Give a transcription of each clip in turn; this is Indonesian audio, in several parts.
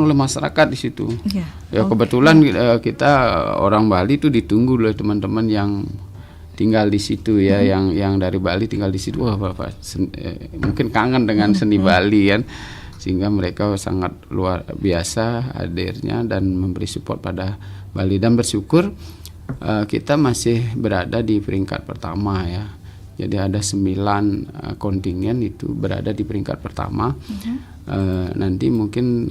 oleh masyarakat di situ. Iya. Ya kebetulan kita orang Bali itu ditunggu oleh teman-teman yang tinggal di situ ya, yang dari Bali tinggal di situ. Wah, mungkin kangen dengan seni Bali kan, sehingga mereka sangat luar biasa hadirnya dan memberi support pada Bali, dan bersyukur kita masih berada di peringkat pertama ya. Jadi ada 9 kontingen itu berada di peringkat pertama. Nanti mungkin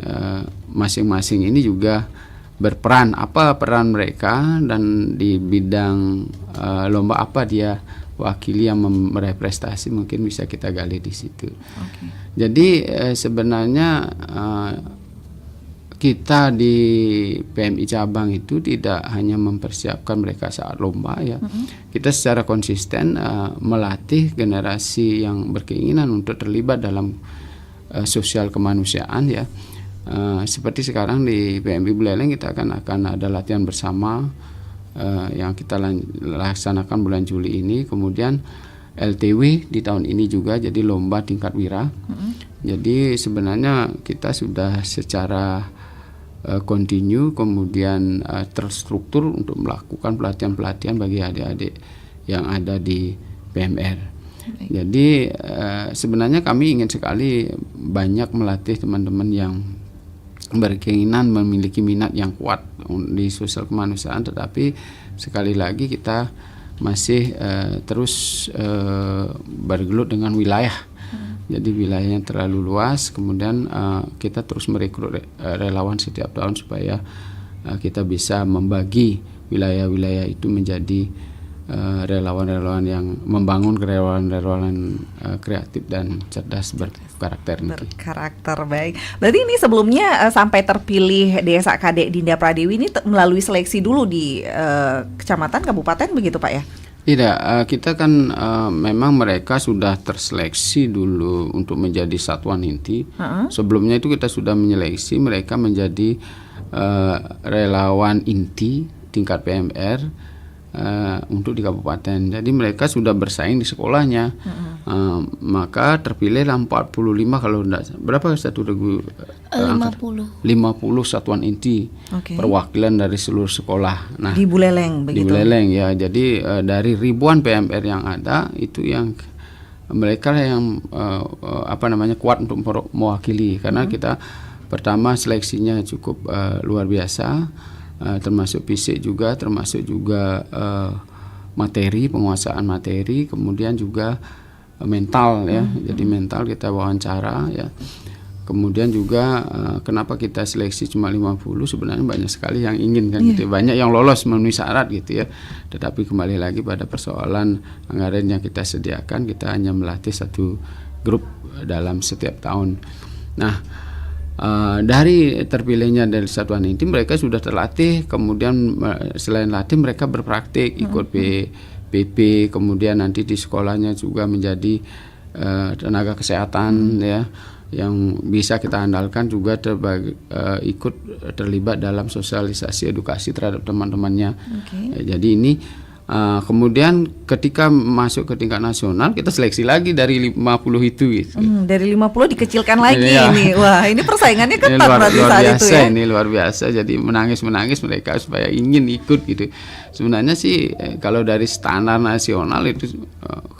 masing-masing ini juga berperan, apa peran mereka dan di bidang lomba apa dia wakili yang meraih prestasi, mungkin bisa kita gali di situ. Jadi sebenarnya kita di PMI cabang itu tidak hanya mempersiapkan mereka saat lomba ya. Kita secara konsisten melatih generasi yang berkeinginan untuk terlibat dalam sosial kemanusiaan ya. Seperti sekarang di PMI Buleleng kita akan ada latihan bersama yang kita laksanakan bulan Juli ini. Kemudian LTW di tahun ini juga, jadi lomba tingkat wira. Jadi sebenarnya kita sudah secara kontinu kemudian terstruktur untuk melakukan pelatihan-pelatihan bagi adik-adik yang ada di PMR. Jadi sebenarnya kami ingin sekali banyak melatih teman-teman yang berkeinginan, memiliki minat yang kuat di sosial kemanusiaan, tetapi sekali lagi kita masih terus bergelut dengan wilayah. Jadi wilayahnya terlalu luas, kemudian kita terus merekrut relawan setiap tahun supaya kita bisa membagi wilayah-wilayah itu menjadi relawan-relawan yang membangun relawan-relawan kreatif dan cerdas berkarakter. Baik. Berarti ini sebelumnya sampai terpilih Desa Kadek Dinda Pradewi ini melalui seleksi dulu di kecamatan, kabupaten begitu Pak ya? Tidak, kita kan memang mereka sudah terseleksi dulu untuk menjadi satuan inti. Sebelumnya itu kita sudah menyeleksi mereka menjadi relawan inti tingkat PMR untuk di kabupaten. Jadi mereka sudah bersaing di sekolahnya. Maka terpilihlah 45 kalau enggak, berapa satu regu? 50 satuan inti perwakilan dari seluruh sekolah. Nah, di Buleleng begitu. Di Buleleng ya. Jadi dari ribuan PMR yang ada itu yang mereka yang kuat untuk mewakili, karena kita pertama seleksinya cukup luar biasa. Termasuk fisik juga, termasuk juga materi, penguasaan materi, kemudian juga mental ya. Jadi mental kita wawancara ya. Kemudian juga kenapa kita seleksi cuma 50, sebenarnya banyak sekali yang ingin kan gitu. Banyak yang lolos memenuhi syarat gitu ya. Tetapi kembali lagi pada persoalan anggaran yang kita sediakan, kita hanya melatih satu grup dalam setiap tahun. Nah, dari terpilihnya dari satuan inti mereka sudah terlatih, kemudian selain latih mereka berpraktik, ikut PP, kemudian nanti di sekolahnya juga menjadi tenaga kesehatan ya, yang bisa kita andalkan juga ikut terlibat dalam sosialisasi edukasi terhadap teman-temannya. Jadi ini kemudian ketika masuk ke tingkat nasional kita seleksi lagi dari 50 itu gitu. Dari 50 dikecilkan lagi ini. Wah, ini persaingannya ketat berarti saat itu ya. Ini luar biasa. Jadi menangis mereka supaya ingin ikut gitu. Sebenarnya sih kalau dari standar nasional itu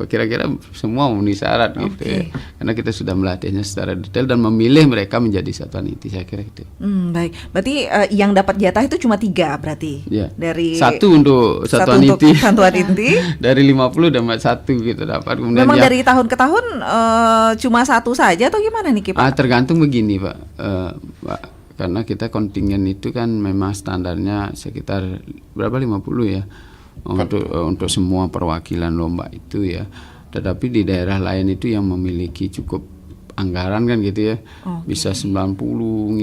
kira-kira semua memenuhi syarat gitu ya. Karena kita sudah melatihnya secara detail dan memilih mereka menjadi satuan inti, saya kira itu. Baik. Berarti yang dapat jatah itu cuma 3 berarti. Ya. Dari satu untuk satuan inti. Satuan inti. Dari 50 dapat 1 gitu dapat. Kemudian memang dari tahun ke tahun cuma 1 saja atau gimana nih Ki Pak? Tergantung begini Pak. Karena kita kontingen itu kan memang standarnya sekitar berapa 50 ya untuk semua perwakilan lomba itu ya. Tetapi di daerah lain itu yang memiliki cukup anggaran kan gitu ya, bisa 90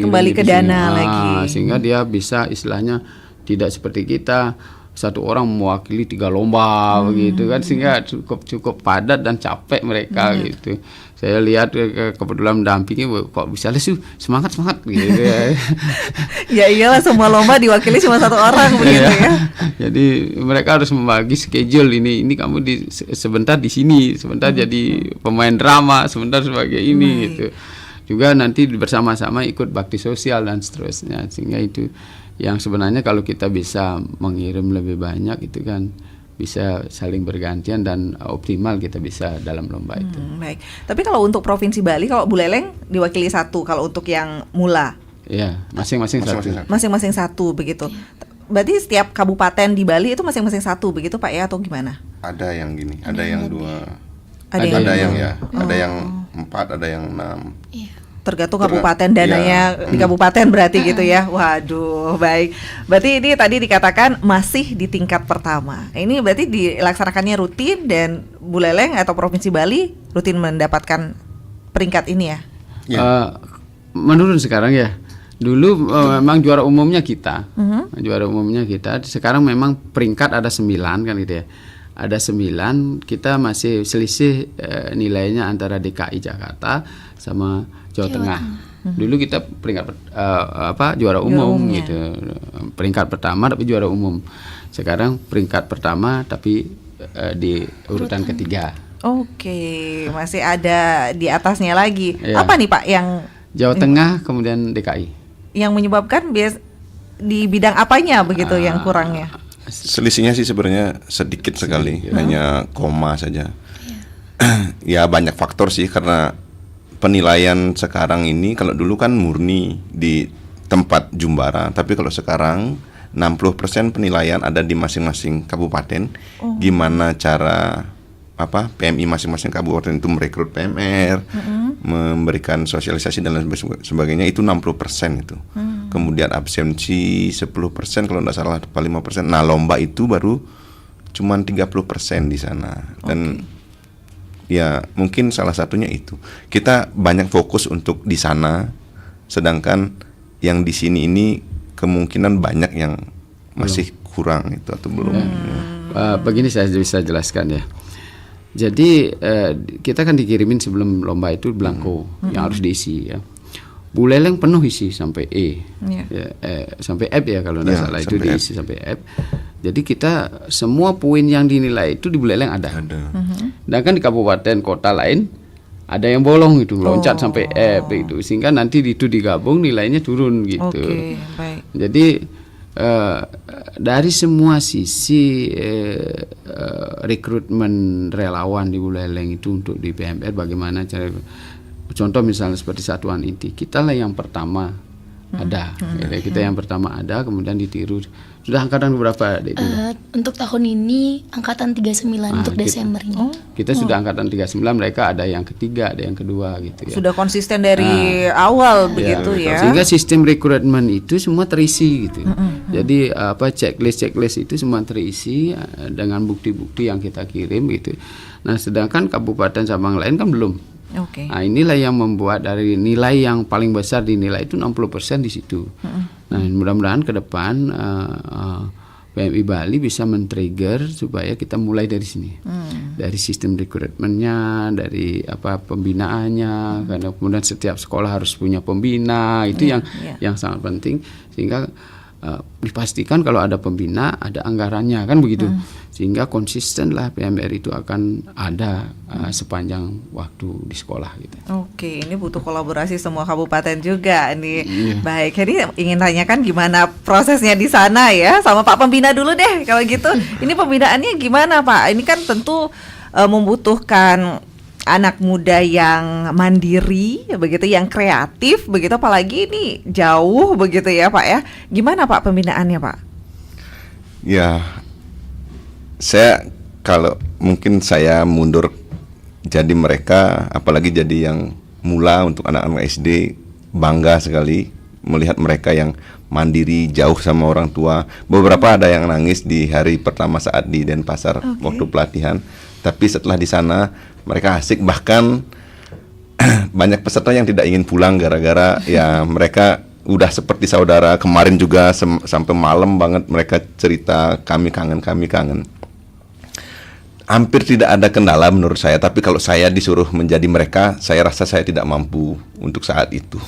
kembali ke dana lagi, sehingga dia bisa istilahnya tidak seperti kita satu orang mewakili 3 lomba begitu kan, sehingga cukup padat dan capek mereka gitu. Saya lihat kebetulan mendampingi kok bisa lesu semangat gitu ya. Ya iyalah, semua lomba diwakili cuma 1 orang begitu ya. Jadi mereka harus membagi schedule, ini kamu sebentar di sini, sebentar jadi pemain drama, sebentar sebagai ini gitu. juga nanti bersama-sama ikut bakti sosial dan seterusnya, sehingga itu yang sebenarnya kalau kita bisa mengirim lebih banyak itu kan bisa saling bergantian dan optimal kita bisa dalam lomba itu. Baik. Tapi kalau untuk Provinsi Bali, kalau Bu Leleng diwakili satu, kalau untuk yang mula? Ya, masing-masing satu. Masing-masing satu begitu. Berarti setiap kabupaten di Bali itu masing-masing satu begitu Pak ya, atau gimana? Ada yang gini, ada yang 2, Ada yang ya, ada yang 4, ada yang 6. Iya. Tergantung kabupaten, dananya di kabupaten berarti gitu ya. Waduh, baik. Berarti ini tadi dikatakan masih di tingkat pertama. Ini berarti dilaksanakannya rutin, dan Bu Leleng atau Provinsi Bali rutin mendapatkan peringkat ini ya? Menurun sekarang ya. Dulu memang juara umumnya kita. Juara umumnya kita. Sekarang memang peringkat ada 9 kan gitu ya. Ada 9, kita masih selisih nilainya antara DKI Jakarta sama Jawa Tengah. Dulu kita peringkat juara umum gitu. Peringkat pertama tapi juara umum. Sekarang peringkat pertama tapi di urutan ketiga. Oke, masih ada di atasnya lagi. Iya. Apa nih Pak yang Jawa Tengah kemudian DKI. Yang menyebabkan di bidang apanya begitu yang kurangnya? Selisihnya sih sebenarnya sedikit sekali, hanya koma saja. Ya banyak faktor sih, karena penilaian sekarang ini, kalau dulu kan murni di tempat Jumbara, tapi kalau sekarang 60% penilaian ada di masing-masing kabupaten. Gimana cara PMI masing-masing kabupaten itu merekrut PMR, memberikan sosialisasi dan lain sebagainya, itu 60% itu. Kemudian absensi 10% kalau tidak salah, 5%. Nah, lomba itu baru cuman 30% di sana. Dan ya mungkin salah satunya itu. Kita banyak fokus untuk di sana, sedangkan yang di sini ini kemungkinan banyak yang masih kurang itu atau belum. Begini saya bisa jelaskan ya. Jadi kita kan dikirimin sebelum lomba itu belangko yang harus diisi ya. Bu Leleng penuh isi sampai E, sampai F ya kalau tidak salah, itu diisi sampai F. Jadi kita semua poin yang dinilai itu di Bu Leleng ada. Sedangkan di kabupaten kota lain ada yang bolong itu loncat sampai F itu, sehingga nanti itu digabung nilainya turun gitu. Baik. Jadi dari semua sisi rekrutmen relawan di Bu Leleng itu untuk di PMR, bagaimana cara, contoh misalnya seperti satuan inti, kita lah yang pertama ada, kita yang pertama ada, kemudian ditiru. Sudah angkatan berapa Dek? Untuk tahun ini angkatan 39 untuk Desember ini. Kita sudah angkatan 39, mereka ada yang ketiga, ada yang kedua gitu ya. Sudah konsisten dari awal begitu ya. Sehingga sistem rekrutmen itu semua terisi gitu. Jadi checklist itu semua terisi dengan bukti-bukti yang kita kirim gitu. Nah, sedangkan kabupaten cabang lain kan belum. Nah, inilah yang membuat dari nilai yang paling besar dinilai itu 60% di situ. Nah, mudah-mudahan ke depan PMI Bali bisa men-trigger supaya kita mulai dari sini. Dari sistem rekrutmennya, dari pembinaannya, karena kemudian setiap sekolah harus punya pembina, itu yang sangat penting, sehingga dipastikan kalau ada pembina ada anggarannya kan begitu, sehingga konsisten lah PMR itu akan ada sepanjang waktu di sekolah gitu. Oke, ini butuh kolaborasi semua kabupaten juga nih. Baik, jadi ingin tanyakan gimana prosesnya di sana ya, sama Pak Pembina dulu deh kalau gitu. Ini pembinaannya gimana Pak? Ini kan tentu membutuhkan anak muda yang mandiri begitu, yang kreatif begitu, apalagi ini jauh begitu ya Pak ya. Gimana Pak pembinaannya Pak? Ya, kalau mungkin saya mundur jadi mereka, apalagi jadi yang mula untuk anak-anak SD, bangga sekali melihat mereka yang mandiri, jauh sama orang tua. Beberapa ada yang nangis di hari pertama saat di Denpasar waktu pelatihan. Tapi setelah di sana mereka asik, bahkan banyak peserta yang tidak ingin pulang gara-gara ya mereka udah seperti saudara. Kemarin juga sampai malam banget mereka cerita, kami kangen. Hampir tidak ada kendala menurut saya, tapi kalau saya disuruh menjadi mereka, saya rasa saya tidak mampu untuk saat itu.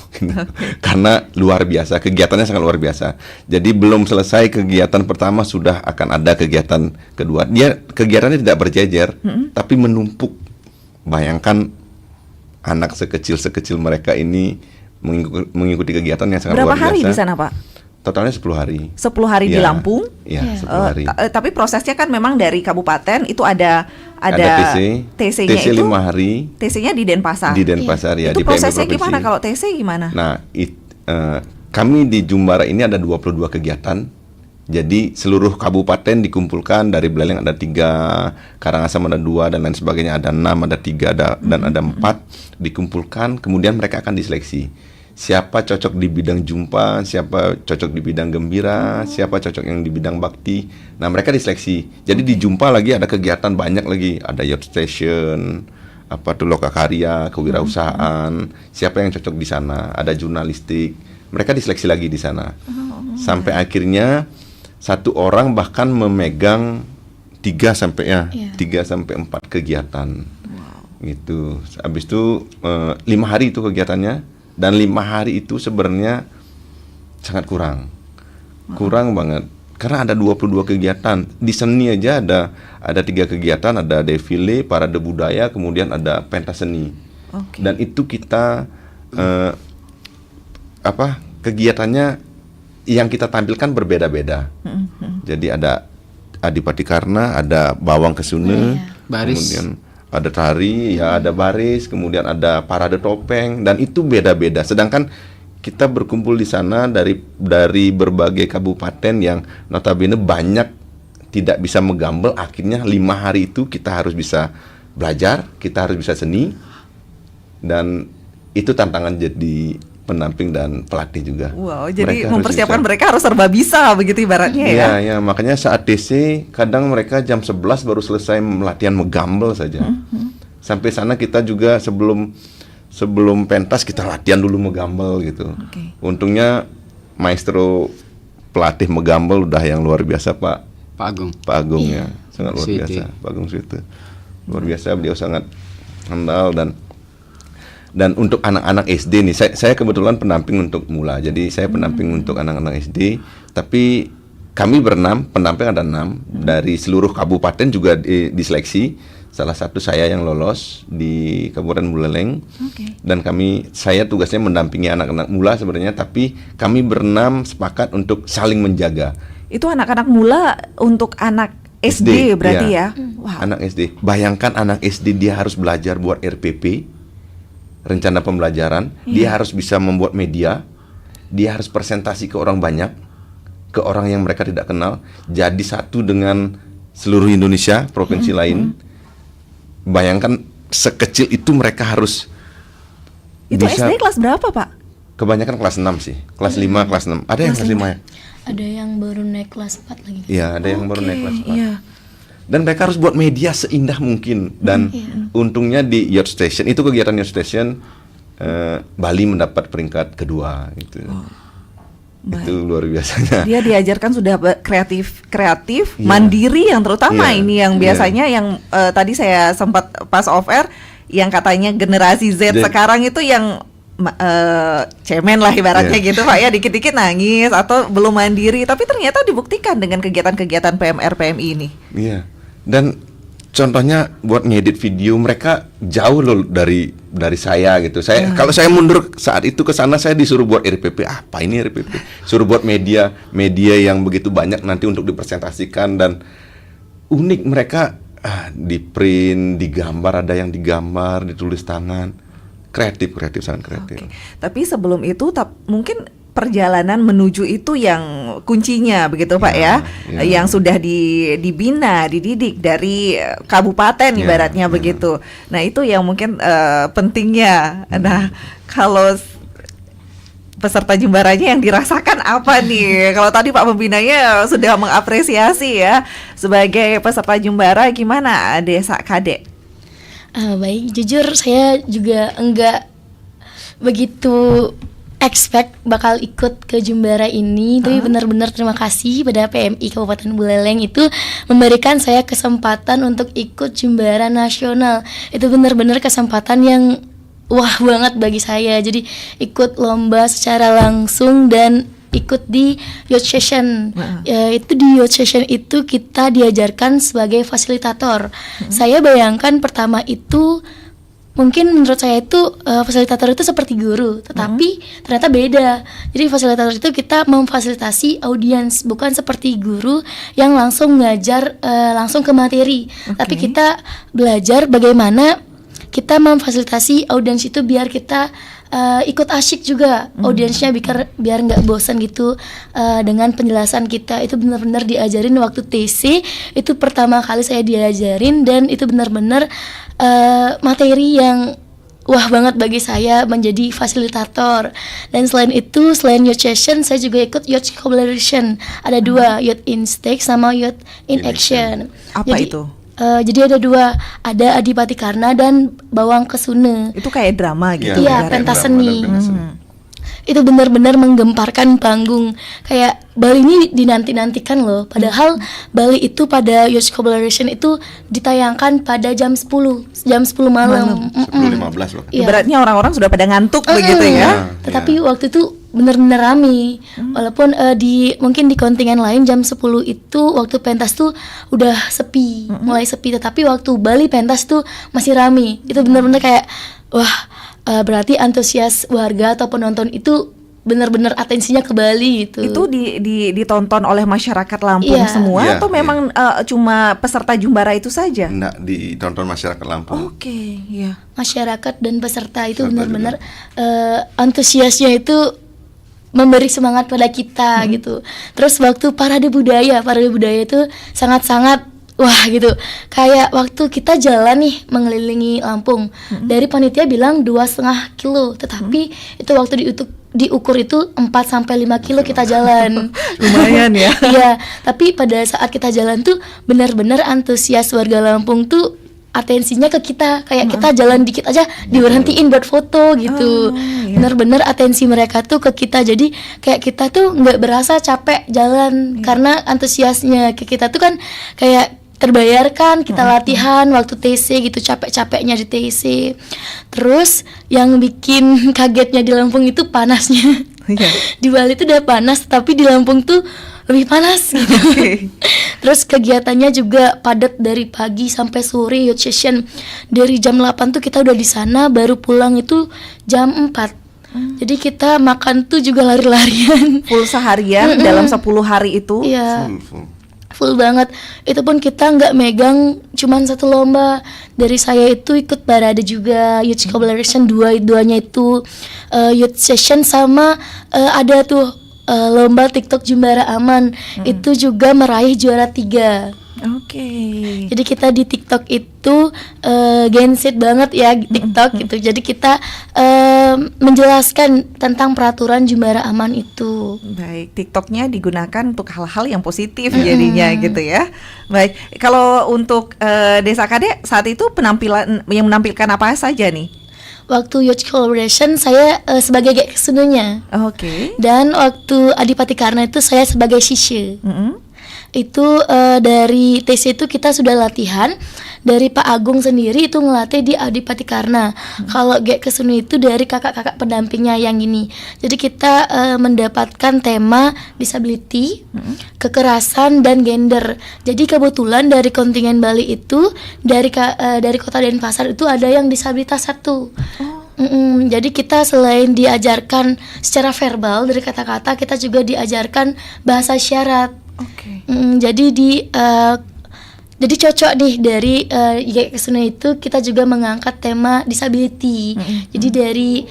Karena luar biasa, kegiatannya sangat luar biasa. Jadi belum selesai kegiatan pertama sudah akan ada kegiatan kedua. Dia kegiatannya tidak berjejer, tapi menumpuk. Bayangkan anak sekecil mereka ini mengikuti kegiatan yang sangat luar biasa. Berapa hari di sana, Pak? Totalnya 10 hari. 10 hari di Lampung? Iya, 10 hari. Tapi prosesnya kan memang dari kabupaten itu ada TC-nya TC itu 5 hari. TC-nya di Denpasar. Di Denpasar ya, itu di PMI prosesnya provinsi. gimana kalau TC gimana? Nah, kami di Jumbara ini ada 22 kegiatan. Jadi seluruh kabupaten dikumpulkan, dari Buleleng ada 3, Karangasem ada 2 dan lain sebagainya, ada 6, ada 3 dan ada 4 dikumpulkan, kemudian mereka akan diseleksi. Siapa cocok di bidang jumpa, siapa cocok di bidang gembira, siapa cocok yang di bidang bakti. Nah, mereka diseleksi. Jadi di jumpa lagi ada kegiatan banyak lagi, ada youth station, lokakarya, kewirausahaan, siapa yang cocok di sana, ada jurnalistik. Mereka diseleksi lagi di sana. Sampai akhirnya satu orang bahkan memegang 3 sampai 4 kegiatan. Gitu. Habis itu 5 hari itu kegiatannya, dan 5 hari itu sebenarnya sangat kurang banget, karena ada 22 kegiatan. Di seni aja ada 3 kegiatan, ada defile, parade budaya, kemudian ada pentas seni. Dan itu kita kegiatannya yang kita tampilkan berbeda-beda. Jadi ada Adipati Karna, ada Bawang Kesune, baris, kemudian ada tari, ya ada baris, kemudian ada parade topeng, dan itu beda-beda. Sedangkan kita berkumpul di sana dari berbagai kabupaten yang notabene banyak tidak bisa menggambel. Akhirnya 5 hari itu kita harus bisa belajar, kita harus bisa seni, dan itu tantangan jadi pendamping dan pelatih juga. Wow, jadi mempersiapkan mereka harus serba bisa begitu ibaratnya ya. Iya, makanya saat DC kadang mereka jam 11 baru selesai latihan menggambel saja. Sampai sana kita juga sebelum pentas kita latihan dulu menggambel gitu. Untungnya maestro pelatih menggambel udah yang luar biasa, Pak Agung ya. Sangat luar biasa, Pak Agung Swite. Luar biasa, beliau sangat handal. Dan untuk anak-anak SD nih, saya kebetulan pendamping untuk mula. Jadi saya pendamping untuk anak-anak SD. Tapi kami berenam, pendamping ada 6 dari seluruh kabupaten juga diseleksi. Salah satu saya yang lolos di Kabupaten Buleleng. Dan saya tugasnya mendampingi anak-anak mula sebenarnya. Tapi kami berenam sepakat untuk saling menjaga. Itu anak-anak mula untuk anak SD berarti ya? Wow. Anak SD. Bayangkan anak SD dia harus belajar buat RPP. Rencana pembelajaran, dia harus bisa membuat media, dia harus presentasi ke orang banyak, ke orang yang mereka tidak kenal, jadi satu dengan seluruh Indonesia, provinsi lain. Bayangkan sekecil itu mereka harus. Itu bisa, SD kelas berapa, Pak? Kebanyakan kelas 6 sih, kelas 5, kelas 6. Ada yang kelas 5 ya? Ada yang baru naik kelas 4 lagi. Iya, ada yang baru naik kelas 4. Iya. Dan mereka harus buat media seindah mungkin. Dan untungnya di Youth Station, itu kegiatan Youth Station, Bali mendapat peringkat kedua gitu. Itu luar biasanya. Dia diajarkan sudah kreatif, mandiri yang terutama ini yang biasanya yang tadi saya sempat pas off air yang katanya generasi Z sekarang itu yang cemen lah ibaratnya gitu Pak ya, dikit-dikit nangis atau belum mandiri, tapi ternyata dibuktikan dengan kegiatan-kegiatan PMR PMI ini. Iya. Dan contohnya buat ngedit video mereka jauh loh dari saya gitu. Kalau saya mundur saat itu ke sana, saya disuruh buat RPP. Apa ini RPP? Suruh buat media yang begitu banyak nanti untuk dipresentasikan, dan unik mereka di print, digambar, ada yang digambar, ditulis tangan. Kreatif sangat kreatif. Tapi sebelum itu mungkin perjalanan menuju itu yang kuncinya begitu Pak ya. Yang sudah dibina, dididik dari kabupaten ibaratnya begitu. Nah, itu yang mungkin pentingnya. Nah, kalau peserta jembaranya yang dirasakan apa nih? Kalau tadi Pak Pembinanya sudah mengapresiasi ya sebagai peserta jembara, gimana Desa Kadek? Baik, jujur saya juga enggak begitu expect bakal ikut ke Jumbara ini, tapi benar-benar terima kasih pada PMI Kabupaten Buleleng itu memberikan saya kesempatan untuk ikut Jumbara Nasional. Itu benar-benar kesempatan yang wah banget bagi saya. Jadi ikut lomba secara langsung dan ikut di youth session. Itu di youth session itu kita diajarkan sebagai fasilitator. Saya bayangkan pertama itu mungkin menurut saya itu fasilitator itu seperti guru, tetapi ternyata beda. Jadi fasilitator itu kita memfasilitasi audiens, bukan seperti guru yang langsung ngajar langsung ke materi. Tapi kita belajar bagaimana kita memfasilitasi audiens itu biar kita ikut asyik juga audiensnya, biar nggak bosan gitu dengan penjelasan kita. Itu benar-benar diajarin waktu TC, itu pertama kali saya diajarin, dan itu benar-benar materi yang wah banget bagi saya menjadi fasilitator. Dan selain itu, selain youth session, saya juga ikut youth collaboration. Ada 2, youth in stake sama youth in action. Apa itu? Jadi ada 2, ada Adipati Karna dan Bawang Kesune. Itu kayak drama gitu. Iya, pentas seni. Itu benar-benar menggemparkan panggung. Kayak Bali ini dinanti-nantikan loh. Padahal Bali itu pada Youth Collaboration itu ditayangkan pada jam 10 malam. 10.15 loh. Iya. Beratnya orang-orang sudah pada ngantuk begitu ya. Tetapi waktu itu benar-benar rame. Walaupun mungkin di kontingen lain jam 10 itu waktu pentas tuh udah sepi, mulai sepi. Tetapi waktu Bali pentas tuh masih rame. Itu benar-benar kayak wah, berarti antusias warga atau penonton itu benar-benar atensinya ke Bali gitu. Itu ditonton oleh masyarakat Lampung semua atau memang cuma peserta Jumbara itu saja? Nggak ditonton masyarakat Lampung. Oke, ya. Masyarakat dan peserta itu benar-benar antusiasnya itu memberi semangat pada kita gitu. Terus waktu parade budaya itu sangat-sangat wah gitu, kayak waktu kita jalan nih mengelilingi Lampung, dari panitia bilang 2,5 kilo, tetapi itu waktu diukur itu 4-5 kilo kita jalan. Lumayan ya. Iya, tapi pada saat kita jalan tuh benar-benar antusias warga Lampung tuh atensinya ke kita, kayak kita jalan dikit aja diberhentiin buat foto gitu. Benar-benar atensi mereka tuh ke kita, jadi kayak kita tuh nggak berasa capek jalan karena antusiasnya ke kita tuh kan kayak terbayarkan. Kita latihan waktu TC gitu, capek-capeknya di TC. Terus yang bikin kagetnya di Lampung itu panasnya. Di Bali tuh udah panas, tapi di Lampung tuh lebih panas gitu. Terus kegiatannya juga padat dari pagi sampai sore. Youth session dari jam 8 tuh kita udah di sana, baru pulang itu jam 4. Jadi kita makan tuh juga lari-larian. Full seharian dalam 10 hari itu. Iya. Full banget. Itu pun kita nggak megang cuman 1 lomba. Dari saya itu ikut parade juga, youth collaboration duanya itu youth session sama ada tuh lomba TikTok Jumbara Aman. Itu juga meraih juara 3. Oke. Jadi kita di TikTok itu genset banget ya TikTok gitu. Jadi kita menjelaskan tentang peraturan Jumbara Aman itu. Baik, TikToknya digunakan untuk hal-hal yang positif jadinya gitu ya. Baik, kalau untuk Desa Kade saat itu yang menampilkan apa saja nih? Waktu youth collaboration saya sebagai Gek Kesununya. Oke. Dan waktu Adipati Karna itu saya sebagai Shishe. Itu dari TC itu kita sudah latihan. Dari Pak Agung sendiri itu ngelatih di Adipati Karna. Kalau Gek Kesunu itu dari kakak-kakak pendampingnya yang ini. Jadi kita mendapatkan tema disability, kekerasan dan gender. Jadi kebetulan dari kontingen Bali itu dari Kota Denpasar itu ada yang disabilitas 1. Jadi kita selain diajarkan secara verbal dari kata-kata, kita juga diajarkan bahasa isyarat. Jadi cocok nih dari Gek Kesunu itu kita juga mengangkat tema disability. Jadi dari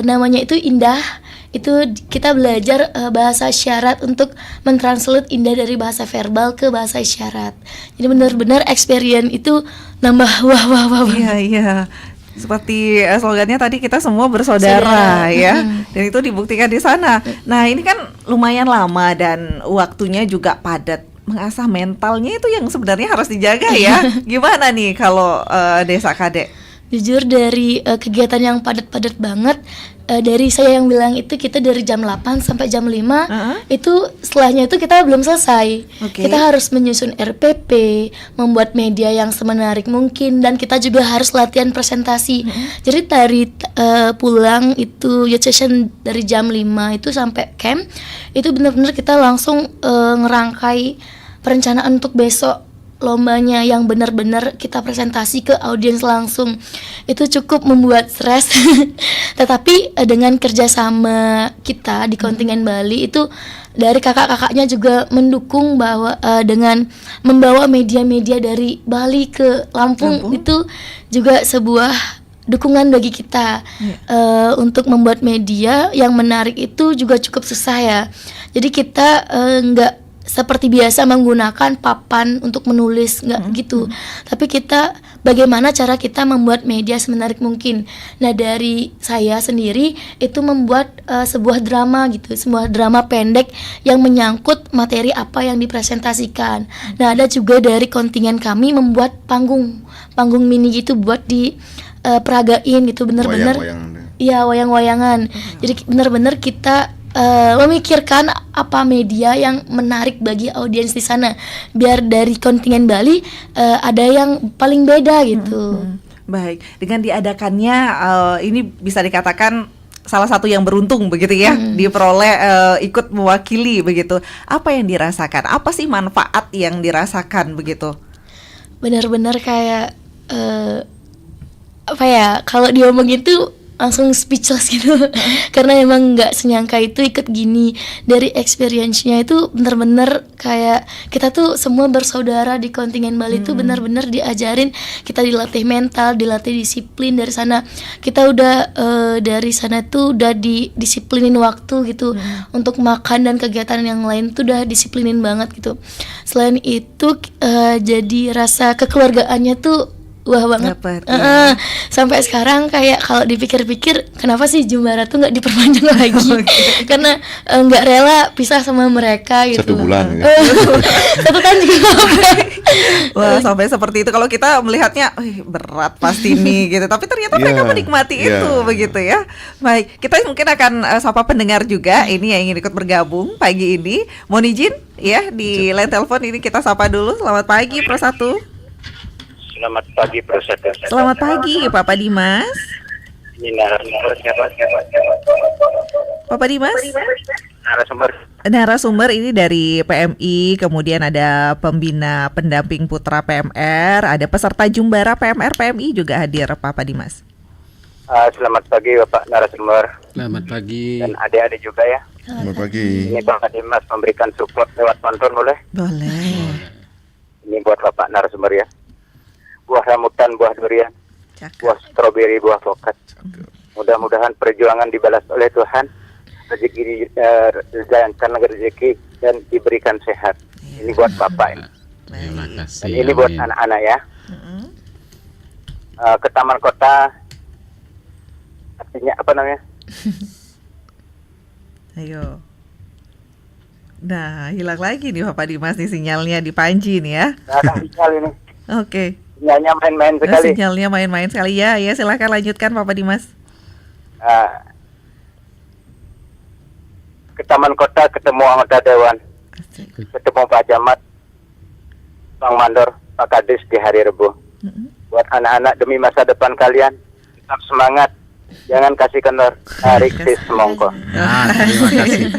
namanya itu Indah, itu kita belajar bahasa isyarat untuk mentranslate Indah dari bahasa verbal ke bahasa isyarat. Jadi benar-benar experience itu nambah wah. Iya. Seperti slogannya tadi, kita semua bersaudara ya. Dan itu dibuktikan di sana. Nah, ini kan lumayan lama dan waktunya juga padat. Mengasah mentalnya itu yang sebenarnya harus dijaga ya. Gimana nih kalau Desa Kade? Jujur dari kegiatan yang padat-padat banget, dari saya yang bilang itu kita dari jam 8 sampai jam 5 itu setelahnya itu kita belum selesai. Kita harus menyusun RPP, membuat media yang semenarik mungkin, dan kita juga harus latihan presentasi. Jadi dari pulang itu youth session dari jam 5 itu sampai camp itu benar-benar kita langsung ngerangkai perencanaan untuk besok. lombanya yang benar-benar kita presentasi ke audiens langsung, itu cukup membuat stres. Tetapi dengan kerjasama kita di kontingen Bali itu dari kakak-kakaknya juga mendukung bahwa dengan membawa media-media dari Bali ke Lampung itu juga sebuah dukungan bagi kita. Untuk membuat media yang menarik itu juga cukup susah ya. Jadi kita nggak seperti biasa menggunakan papan untuk menulis, nggak gitu. Tapi kita bagaimana cara kita membuat media semenarik mungkin. Nah dari saya sendiri itu membuat sebuah drama gitu, sebuah drama pendek yang menyangkut materi apa yang dipresentasikan. Nah ada juga dari kontingen kami membuat panggung mini gitu buat di peragain gitu, bener-bener. Iya, wayang-wayangan. Jadi bener-bener kita memikirkan apa media yang menarik bagi audiens di sana, biar dari kontingen Bali ada yang paling beda gitu. Baik, dengan diadakannya ini bisa dikatakan salah satu yang beruntung begitu ya, diperoleh ikut mewakili begitu. Apa yang dirasakan? Apa sih manfaat yang dirasakan begitu? Benar-benar kayak apa ya, kalau diomongin tuh langsung speechless gitu. Karena emang nggak senyangka itu ikut gini. Dari experience-nya itu bener-bener kayak kita tuh semua bersaudara di kontingen Bali tuh bener-bener diajarin, kita dilatih mental, dilatih disiplin dari sana. Kita udah dari sana tuh udah disiplinin waktu gitu. Untuk makan dan kegiatan yang lain tuh udah disiplinin banget gitu. Selain itu jadi rasa kekeluargaannya tuh wah banget. Sampai sekarang kayak kalau dipikir-pikir kenapa sih Jumbara tuh nggak diperpanjang lagi? Karena nggak rela pisah sama mereka gitu. 1 bulan. 1 tahun juga. Wah sampai seperti itu. Kalau kita melihatnya, berat pasti nih gitu. Tapi ternyata mereka menikmati itu begitu ya. Baik, kita mungkin akan sapa pendengar juga ini yang ingin ikut bergabung pagi ini. Mohon izin ya di line telepon ini kita sapa dulu. Selamat pagi Pro 1. Selamat pagi Prosata. Selamat pagi Papa Dimas. Ini narasumber siapa? Papa Dimas? Narasumber ini dari PMI, kemudian ada pembina pendamping putra PMR, ada peserta Jumbara PMR PMI juga hadir Papa Dimas. Selamat pagi Bapak narasumber. Selamat pagi. Dan adik-adik juga ya. Selamat pagi. Ini Bapak Dimas memberikan support lewat pantun boleh? Boleh. Ini buat Bapak narasumber ya. Buah rambutan, buah durian, buah stroberi, buah pokat. Mudah-mudahan perjuangan dibalas oleh Tuhan, rezeki dijalankan rezeki dan diberikan sehat. Ini buat Bapak ini. Terima kasih. Dan ini buat anak-anak ya. Ke taman kota, artinya apa namanya? Ayo. Nah, hilang lagi nih Bapak Dimas nih sinyalnya di Panji nih ya. Nah, sinyal ini. Oke. Sinyalnya main-main sekali. Sinyalnya main-main sekali ya. Ya, silakan lanjutkan Bapak Dimas. Ke taman kota ketemu anggota dewan, ketemu Pak Camat, Bang Mandor, Pak Kadis di hari Rebu. Buat anak-anak demi masa depan kalian, tetap semangat. Jangan kasih kendor. Riksis Semongko. Terima kasih.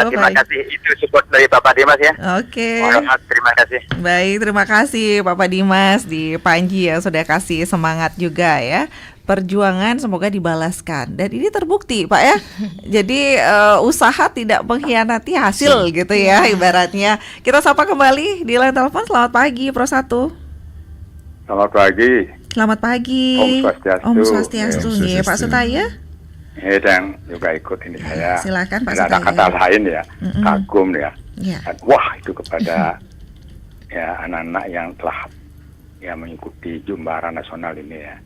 Terima kasih. Itu support dari Bapak Dimas ya. Oke. Terima kasih. Baik, terima kasih Bapak Dimas di Panji yang sudah kasih semangat juga ya. Perjuangan semoga dibalaskan. Dan ini terbukti Pak ya. Jadi usaha tidak mengkhianati hasil gitu ya ibaratnya. Kita sapa kembali di line telepon. Selamat pagi Pro 1. Selamat pagi. Selamat pagi. Om Swastiastu. Nih Pak Sutaya. Dan juga ikut ini saya. Silakan Pak Sutaya. Ada kata lain ya, kagum ya. Wah itu kepada ya anak-anak yang telah ya mengikuti Jumbara Nasional ini ya.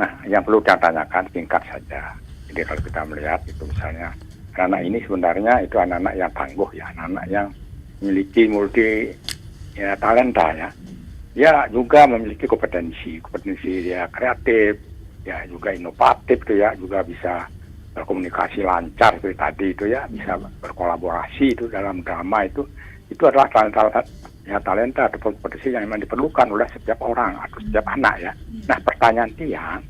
Nah yang perlu kita tanyakan singkat saja. Jadi kalau kita melihat itu misalnya anak-anak ini sebenarnya itu anak-anak yang tangguh ya, anak-anak yang memiliki multi ya talenta ya. Ya juga memiliki kompetensi dia kreatif, ya juga inovatif tuh ya, juga bisa berkomunikasi lancar itu tadi itu ya, bisa berkolaborasi itu dalam drama itu adalah talenta atau kompetensi yang memang diperlukan oleh setiap orang atau setiap anak ya. Nah pertanyaan Tiang,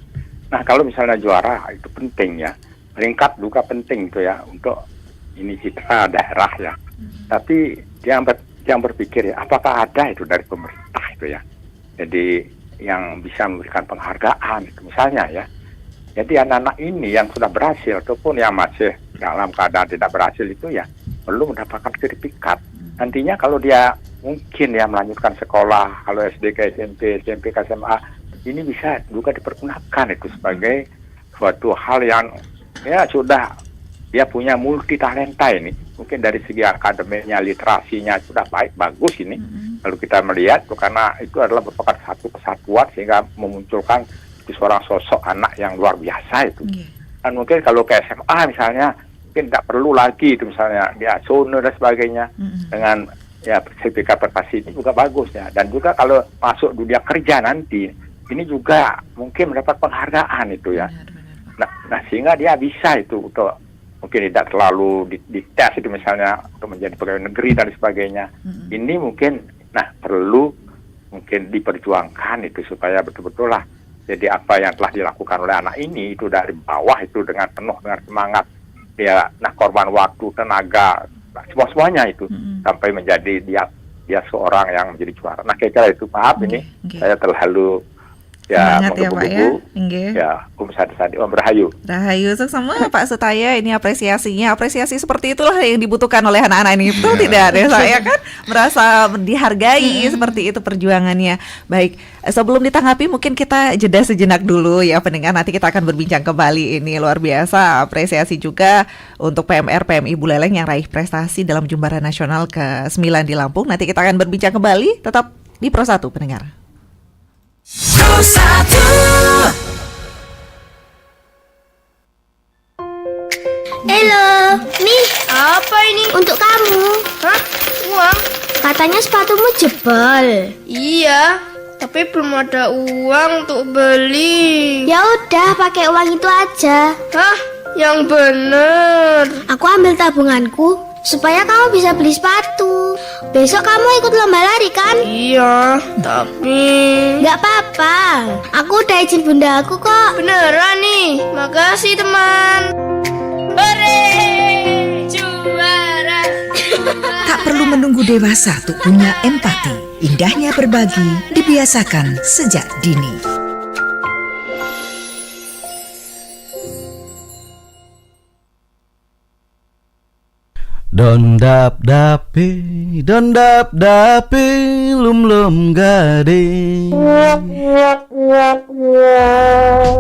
nah kalau misalnya juara itu penting ya, peringkat juga penting itu ya untuk ini citra daerah ya. Tapi yang berpikir ya, apakah ada itu dari pemerintah itu ya, jadi yang bisa memberikan penghargaan itu misalnya ya. Jadi anak-anak ini yang sudah berhasil ataupun yang masih dalam keadaan tidak berhasil itu ya perlu mendapatkan sertifikat. Nantinya kalau dia mungkin ya melanjutkan sekolah, kalau SD ke SMP, SMP ke SMA, ini bisa juga dipergunakan itu sebagai suatu hal yang ya sudah dia punya multi talenta ini. Mungkin dari segi akademiknya, literasinya sudah bagus ini. Kalau kita melihat itu karena itu adalah merupakan satu kesatuan sehingga memunculkan seorang sosok anak yang luar biasa itu. Dan mungkin kalau ke SMA misalnya mungkin tidak perlu lagi itu misalnya dia zone dan sebagainya dengan ya sertifikat prestasi ini juga bagus ya. Dan juga kalau masuk dunia kerja nanti ini juga mungkin mendapat penghargaan itu ya. Nah sehingga dia bisa itu untuk mungkin tidak terlalu dites itu misalnya untuk menjadi pegawai negeri dan sebagainya. Ini mungkin perlu mungkin diperjuangkan itu supaya betul-betul lah. Jadi apa yang telah dilakukan oleh anak ini itu dari bawah itu dengan penuh dengan semangat ya, korban waktu, tenaga, semuanya itu sampai menjadi dia seorang yang menjadi juara. Nah kira-kira itu maaf ini saya terlalu ya menggebu-gebu ya. Sadi Om Rahayu semua Pak Sutaya, ini apresiasi seperti itulah yang dibutuhkan oleh anak-anak ini, betul tidak ada saya kan merasa dihargai seperti itu perjuangannya. Baik, sebelum ditanggapi mungkin kita jeda sejenak dulu ya pendengar, nanti kita akan berbincang kembali. Ini luar biasa, apresiasi juga untuk PMR PMI Buleleng yang raih prestasi dalam Jumbara Nasional ke-9 di Lampung. Nanti kita akan berbincang kembali, tetap di Pro 1 pendengar. Pro 1. Halo, nih. Apa ini? Untuk kamu. Hah? Uang? Katanya sepatumu jebol. Iya, tapi belum ada uang untuk beli. Ya udah, pakai uang itu aja. Hah? Yang bener. Aku ambil tabunganku supaya kamu bisa beli sepatu. Besok kamu ikut lomba lari kan? Iya, tapi nggak apa-apa. Aku udah izin bunda aku kok. Beneran nih, makasih teman. Hore, juara. Tak perlu menunggu dewasa untuk punya empati. Indahnya berbagi dibiasakan sejak dini. Don dap dapi lum gade.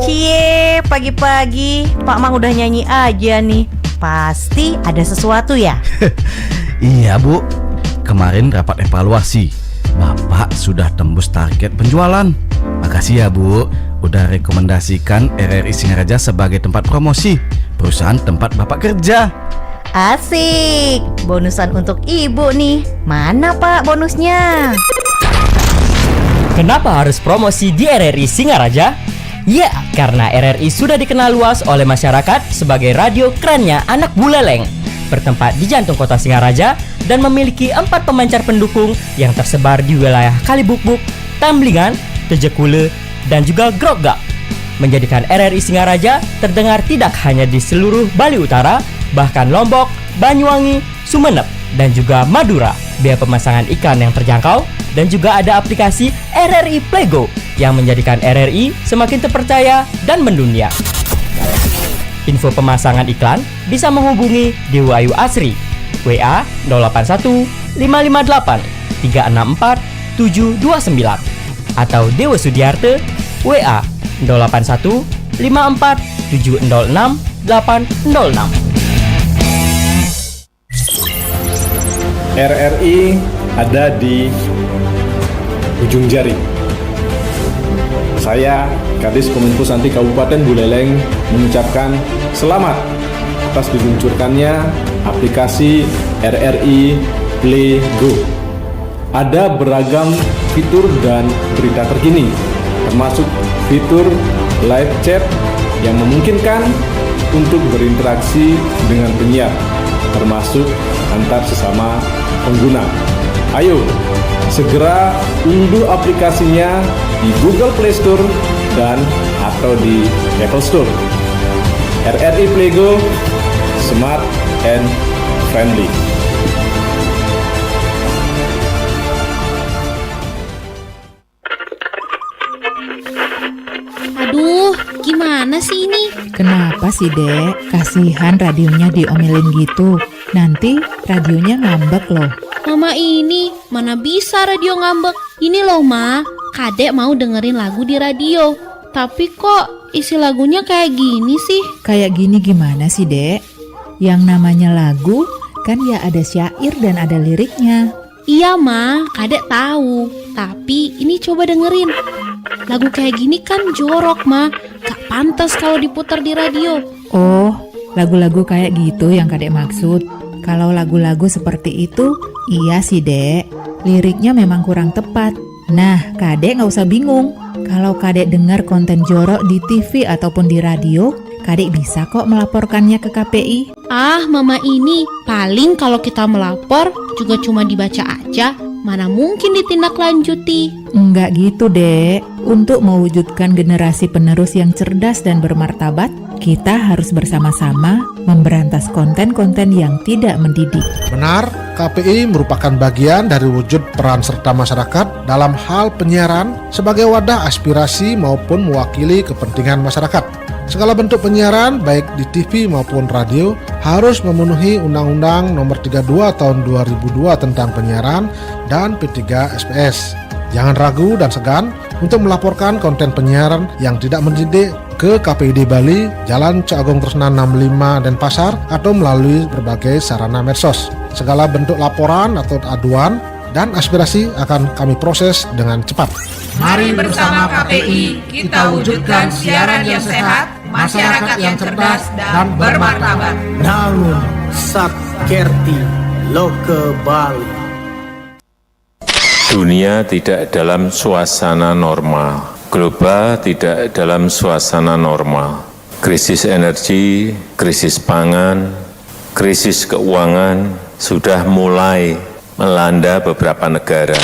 Cie, pagi-pagi Pak Mang udah nyanyi aja nih. Pasti ada sesuatu ya? Iya Bu, kemarin rapat evaluasi, Bapak sudah tembus target penjualan. Makasih ya Bu, udah rekomendasikan RRI Singaraja sebagai tempat promosi perusahaan tempat Bapak kerja. Asik, bonusan untuk ibu nih. Mana Pak bonusnya? Kenapa harus promosi di RRI Singaraja? Ya, karena RRI sudah dikenal luas oleh masyarakat sebagai radio kerennya anak Buleleng, bertempat di jantung kota Singaraja dan memiliki 4 pemancar pendukung yang tersebar di wilayah Kalibukbuk, Tamblingan, Tejekule, dan juga Grogak, menjadikan RRI Singaraja terdengar tidak hanya di seluruh Bali Utara, bahkan Lombok, Banyuwangi, Sumeneb, dan juga Madura. Biaya pemasangan iklan yang terjangkau, dan juga ada aplikasi RRI Playgo yang menjadikan RRI semakin terpercaya dan mendunia. Info pemasangan iklan bisa menghubungi Dewa Ayu Asri, WA 081 558 364 729, atau Dewa Sudiarte, WA 081 54 706 806. RRI ada di ujung jari. Saya, Kadis Kominfo Santi Kabupaten Buleleng, mengucapkan selamat atas diluncurkannya aplikasi RRI Playgo. Ada beragam fitur dan berita terkini, termasuk fitur live chat yang memungkinkan untuk berinteraksi dengan penyiar, termasuk antar sesama pengguna. Ayo, segera unduh aplikasinya di Google Play Store dan atau di Apple Store. RRI Playgo, smart and friendly. Kenapa sih, Dek? Kasihan radionya diomelin gitu. Nanti radionya ngambek loh. Mama ini, mana bisa radio ngambek? Ini loh, Ma. Kadek mau dengerin lagu di radio. Tapi kok isi lagunya kayak gini sih? Kayak gini gimana sih, Dek? Yang namanya lagu kan ya ada syair dan ada liriknya. Iya, Ma. Kadek tahu. Tapi ini coba dengerin. Lagu kayak gini kan jorok, Ma. Gak pantas kalau diputar di radio. Oh, lagu-lagu kayak gitu yang Kadek maksud. Kalau lagu-lagu seperti itu, iya sih, Dek. Liriknya memang kurang tepat. Nah, Kadek gak usah bingung. Kalau Kadek dengar konten jorok di TV ataupun di radio, Kadek bisa kok melaporkannya ke KPI. Ah, Mama ini, paling kalau kita melapor juga cuma dibaca aja. Mana mungkin ditindaklanjuti. Enggak gitu, Dek. Untuk mewujudkan generasi penerus yang cerdas dan bermartabat, kita harus bersama-sama memberantas konten-konten yang tidak mendidik. Benar, KPI merupakan bagian dari wujud peran serta masyarakat dalam hal penyiaran sebagai wadah aspirasi maupun mewakili kepentingan masyarakat. Segala bentuk penyiaran, baik di TV maupun radio, harus memenuhi Undang-Undang Nomor 32 Tahun 2002 tentang penyiaran dan P3SPS. Jangan ragu dan segan untuk melaporkan konten penyiaran yang tidak mendidik ke KPID Bali, Jalan Cagong Tresnan 65 Denpasar, atau melalui berbagai sarana medsos. Segala bentuk laporan atau aduan dan aspirasi akan kami proses dengan cepat. Mari bersama KPI kita wujudkan siaran yang sehat, masyarakat yang cerdas dan bermartabat. Namun Sakerti Loke Bali. Dunia tidak dalam suasana normal, global tidak dalam suasana normal. Krisis energi, krisis pangan, krisis keuangan sudah mulai melanda beberapa negara.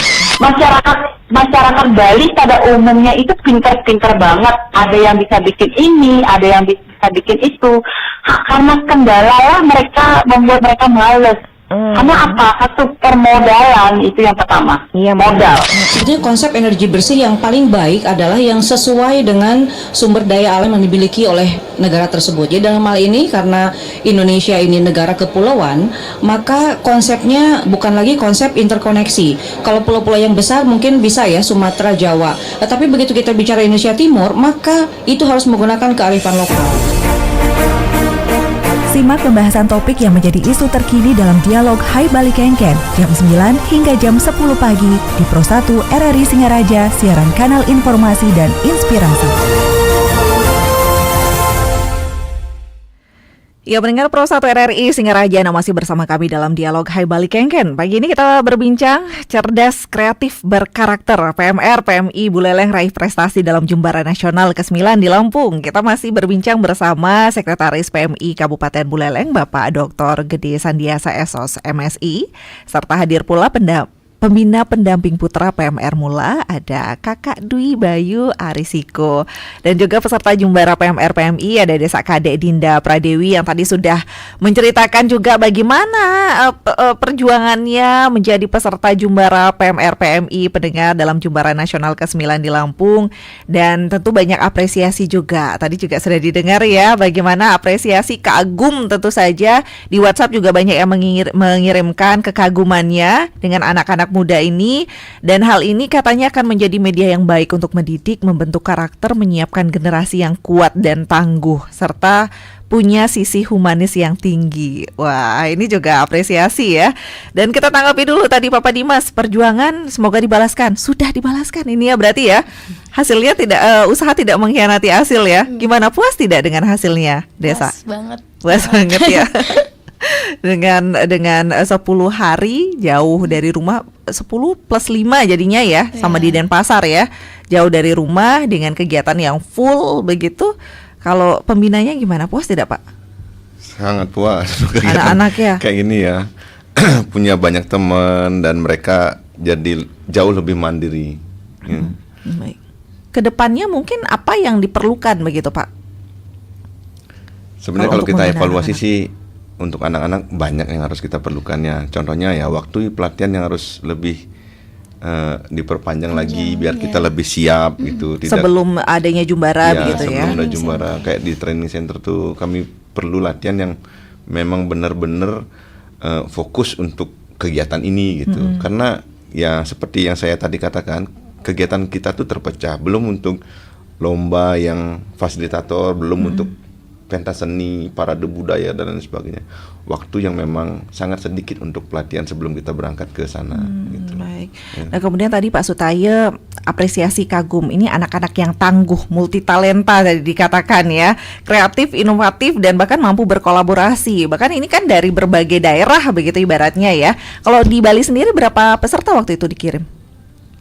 Masyarakat Bali pada umumnya itu pintar-pintar banget. Ada yang bisa bikin ini, ada yang bisa bikin itu. Karena kendala lah mereka membuat mereka males. Karena apa? Satu permodalan itu yang pertama. Iya, modal. Sebetulnya konsep energi bersih yang paling baik adalah yang sesuai dengan sumber daya alam yang dimiliki oleh negara tersebut. Jadi dalam hal ini karena Indonesia ini negara kepulauan, maka konsepnya bukan lagi konsep interkoneksi. Kalau pulau-pulau yang besar mungkin bisa ya Sumatera, Jawa. Tapi begitu kita bicara Indonesia Timur, maka itu harus menggunakan kearifan lokal. Simak pembahasan topik yang menjadi isu terkini dalam dialog Hai Bali Kengken jam 9 hingga jam 10 pagi di Pro 1 RRI Singaraja, siaran kanal informasi dan inspirasi. Ya, pendengar Pro 1 RRI Singaraja, masih bersama kami dalam dialog Hai Bali Kengken. Pagi ini kita berbincang cerdas, kreatif, berkarakter. PMR PMI Buleleng raih prestasi dalam Jumbara Nasional ke-9 di Lampung. Kita masih berbincang bersama Sekretaris PMI Kabupaten Buleleng, Bapak Dr. Gede Sandiasa SOS MSI, serta hadir pula Pembina Pendamping Putra PMR Mula, ada Kakak Dwi Bayu Arisiko. Dan juga peserta Jumbara PMR PMI ada Desa Kadek Dinda Pradewi yang tadi sudah menceritakan juga bagaimana perjuangannya menjadi peserta Jumbara PMR PMI pendengar dalam Jumbara Nasional ke-9 di Lampung. Dan tentu banyak apresiasi juga. Tadi juga sudah didengar ya bagaimana apresiasi, kagum tentu saja. Di WhatsApp juga banyak yang mengirimkan kekagumannya dengan anak-anak muda ini, dan hal ini katanya akan menjadi media yang baik untuk mendidik, membentuk karakter, menyiapkan generasi yang kuat dan tangguh, serta punya sisi humanis yang tinggi. Wah, ini juga apresiasi ya. Dan kita tanggapi dulu tadi Bapak Dimas, perjuangan semoga dibalaskan. Sudah dibalaskan ini ya berarti ya. Hasilnya tidak, usaha tidak mengkhianati hasil ya. Gimana, puas tidak dengan hasilnya, Desa? Puas banget. Puas banget ya. dengan 10 hari jauh dari rumah, 10 plus 5 jadinya ya, sama di Denpasar ya, jauh dari rumah dengan kegiatan yang full begitu. Kalau pembinanya gimana, puas tidak Pak? Sangat puas. Anak-anak ya kayak gini ya punya banyak teman dan mereka jadi jauh lebih mandiri. Baik. Kedepannya mungkin apa yang diperlukan begitu Pak? Sebenarnya kalau kita evaluasi sih untuk anak-anak banyak yang harus kita perlukannya. Contohnya ya waktu pelatihan yang harus lebih diperpanjang lagi biar kita lebih siap gitu. Sebelum adanya Jumbara begitu ya. Sebelum ada Jumbara, kayak di training center tuh kami perlu latihan yang memang benar-benar fokus untuk kegiatan ini gitu. Karena ya seperti yang saya tadi katakan, kegiatan kita tuh terpecah, belum untuk lomba yang fasilitator, belum untuk pentas seni, parade budaya dan lain sebagainya. Waktu yang memang sangat sedikit untuk pelatihan sebelum kita berangkat ke sana. Gitu. Baik. Nah kemudian tadi Pak Sutaye apresiasi kagum. Ini anak-anak yang tangguh, multitalenta tadi dikatakan ya, kreatif, inovatif dan bahkan mampu berkolaborasi. Bahkan ini kan dari berbagai daerah begitu ibaratnya ya. Kalau di Bali sendiri berapa peserta waktu itu dikirim?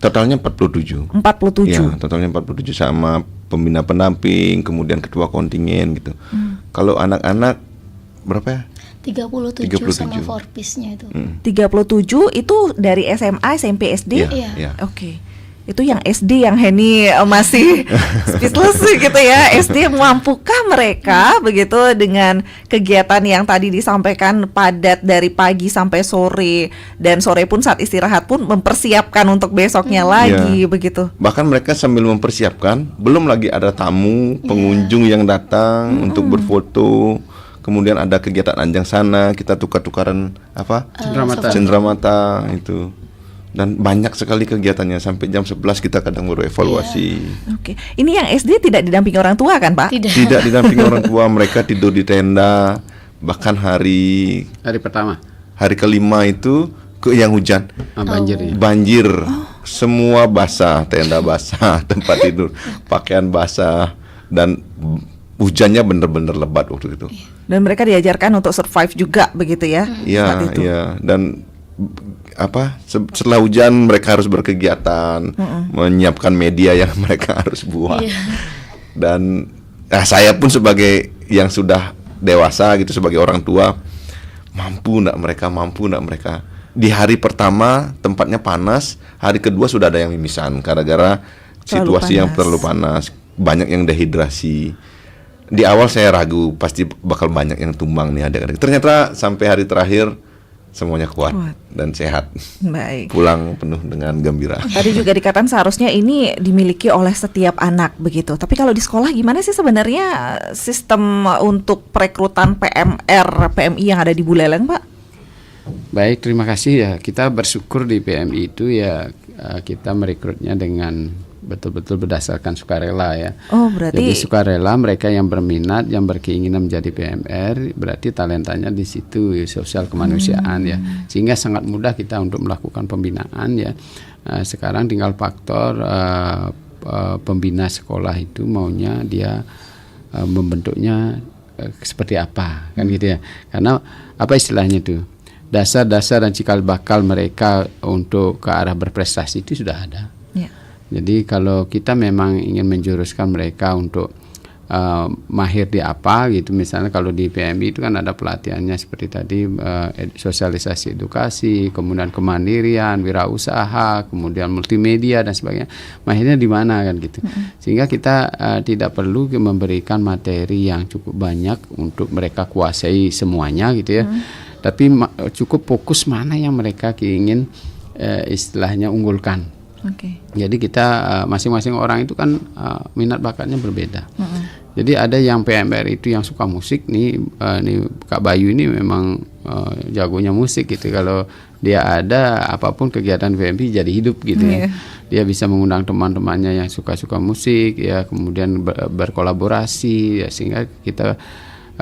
Totalnya 47. 47. Ya, totalnya 47 sama pembina pendamping, kemudian ketua kontingen gitu. Kalau anak-anak berapa ya? 37 sama forpisnya itu. 37 itu dari SMA, SMP, SD? Iya. Oke. Itu yang SD yang Henny masih speechless gitu ya. SD mampukah mereka begitu dengan kegiatan yang tadi disampaikan padat dari pagi sampai sore, dan sore pun saat istirahat pun mempersiapkan untuk besoknya lagi begitu. Bahkan mereka sambil mempersiapkan, belum lagi ada tamu, pengunjung yang datang untuk berfoto. Kemudian ada kegiatan anjang sana, kita tukar-tukaran cenderamata itu. Dan banyak sekali kegiatannya sampai jam 11 kita kadang baru evaluasi. Oke. Ini yang SD tidak didampingi orang tua kan, Pak? Tidak didampingi orang tua, mereka tidur di tenda. Bahkan hari pertama, hari kelima itu yang hujan, banjir, semua basah, tenda basah, tempat tidur, pakaian basah, dan hujannya bener-bener lebat waktu itu. Dan mereka diajarkan untuk survive juga begitu ya? Iya. Dan setelah hujan mereka harus berkegiatan, menyiapkan media yang mereka harus buat. Dan saya pun sebagai yang sudah dewasa gitu, sebagai orang tua, mampu nggak mereka? Di hari pertama tempatnya panas, hari kedua sudah ada yang mimisan gara-gara situasi yang terlalu panas, banyak yang dehidrasi. Di awal saya ragu pasti bakal banyak yang tumbang nih adik-adik. Ternyata sampai hari terakhir semuanya kuat dan sehat. Baik. Pulang penuh dengan gembira. Tadi juga dikatakan seharusnya ini dimiliki oleh setiap anak begitu. Tapi kalau di sekolah gimana sih sebenarnya sistem untuk perekrutan PMR, PMI yang ada di Buleleng, Pak? Baik, terima kasih ya. Kita bersyukur di PMI itu ya kita merekrutnya dengan betul-betul berdasarkan sukarela ya. Oh, berarti jadi sukarela, mereka yang berminat, yang berkeinginan menjadi PMR, berarti talentanya di situ sosial kemanusiaan ya. Sehingga sangat mudah kita untuk melakukan pembinaan ya. Sekarang tinggal faktor pembina sekolah itu maunya dia membentuknya seperti apa kan gitu ya. Karena apa istilahnya itu? Dasar-dasar dan cikal bakal mereka untuk ke arah berprestasi itu sudah ada. Jadi kalau kita memang ingin menjuruskan mereka untuk mahir di apa gitu, misalnya kalau di PMI itu kan ada pelatihannya seperti tadi sosialisasi edukasi, kemudian kemandirian, wirausaha, kemudian multimedia dan sebagainya. Mahirnya di mana kan gitu. Sehingga kita tidak perlu memberikan materi yang cukup banyak untuk mereka kuasai semuanya gitu ya. Tapi cukup fokus mana yang mereka ingin istilahnya unggulkan. Jadi kita masing-masing orang itu kan minat bakatnya berbeda. Jadi ada yang PMR itu yang suka musik nih Kak Bayu ini memang jagonya musik gitu. Kalau dia ada apapun kegiatan PMI jadi hidup gitu ya. Dia bisa mengundang teman-temannya yang suka-suka musik ya, kemudian berkolaborasi ya, sehingga kita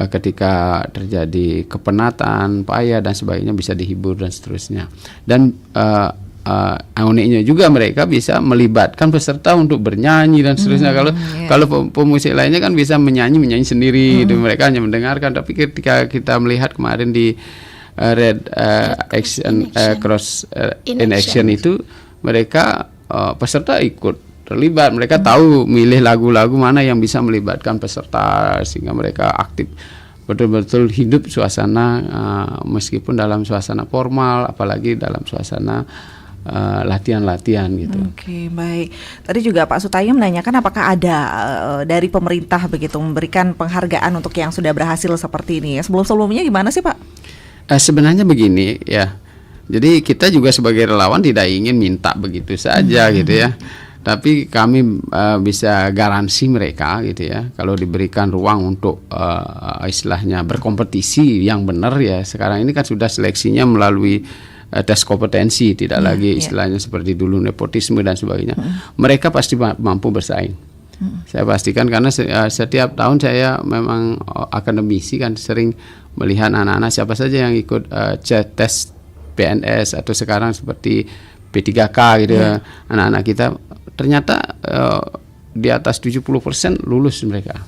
ketika terjadi kepenatan, payah dan sebagainya bisa dihibur dan seterusnya. Dan uniknya juga mereka bisa melibatkan peserta untuk bernyanyi dan seterusnya. Kalau pemusik lainnya kan bisa menyanyi sendiri, gitu. Mereka hanya mendengarkan. Tapi ketika kita melihat kemarin di Red Action Cross in Action itu, mereka peserta ikut terlibat. Mereka tahu milih lagu-lagu mana yang bisa melibatkan peserta sehingga mereka aktif, betul-betul hidup suasana meskipun dalam suasana formal, apalagi dalam suasana latihan-latihan gitu. Oke, baik. Tadi juga Pak Sutaye menanyakan apakah ada dari pemerintah begitu memberikan penghargaan untuk yang sudah berhasil seperti ini. Sebelum-sebelumnya gimana sih Pak? Sebenarnya begini ya, Jadi kita juga sebagai relawan tidak ingin minta begitu saja gitu ya. Tapi kami bisa garansi mereka gitu ya, kalau diberikan ruang untuk istilahnya berkompetisi yang benar ya. Sekarang ini kan sudah seleksinya melalui tes kompetensi, tidak lagi istilahnya seperti dulu nepotisme dan sebagainya. Mereka pasti mampu bersaing. Saya pastikan, karena setiap tahun saya memang akademisi kan sering melihat anak-anak siapa saja yang ikut tes PNS atau sekarang seperti P3K gitu ya. Anak-anak kita ternyata di atas 70% lulus mereka.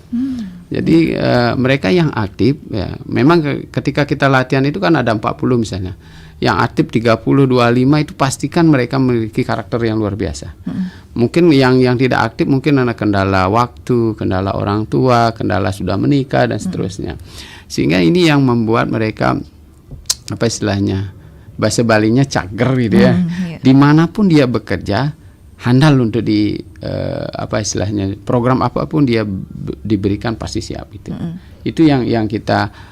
Jadi mereka yang aktif ya, memang ketika kita latihan itu kan ada 40 misalnya. Yang aktif 30, 25 itu pastikan mereka memiliki karakter yang luar biasa. Mungkin yang tidak aktif mungkin ada kendala waktu, kendala orang tua, kendala sudah menikah dan seterusnya. Sehingga ini yang membuat mereka apa istilahnya, bahasa Balinya cager gitu ya. Dimanapun dia bekerja handal untuk di apa istilahnya, program apapun dia diberikan pasti siap itu. Itu yang kita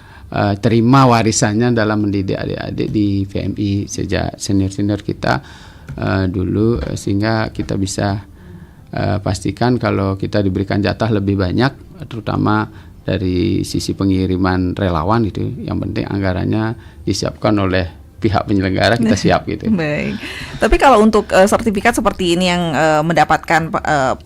terima warisannya dalam mendidik adik-adik di VMI sejak senior-senior kita dulu, sehingga kita bisa pastikan kalau kita diberikan jatah lebih banyak, terutama dari sisi pengiriman relawan itu, yang penting anggarannya disiapkan oleh pihak penyelenggara, kita siap gitu. Baik. Tapi kalau untuk sertifikat seperti ini yang mendapatkan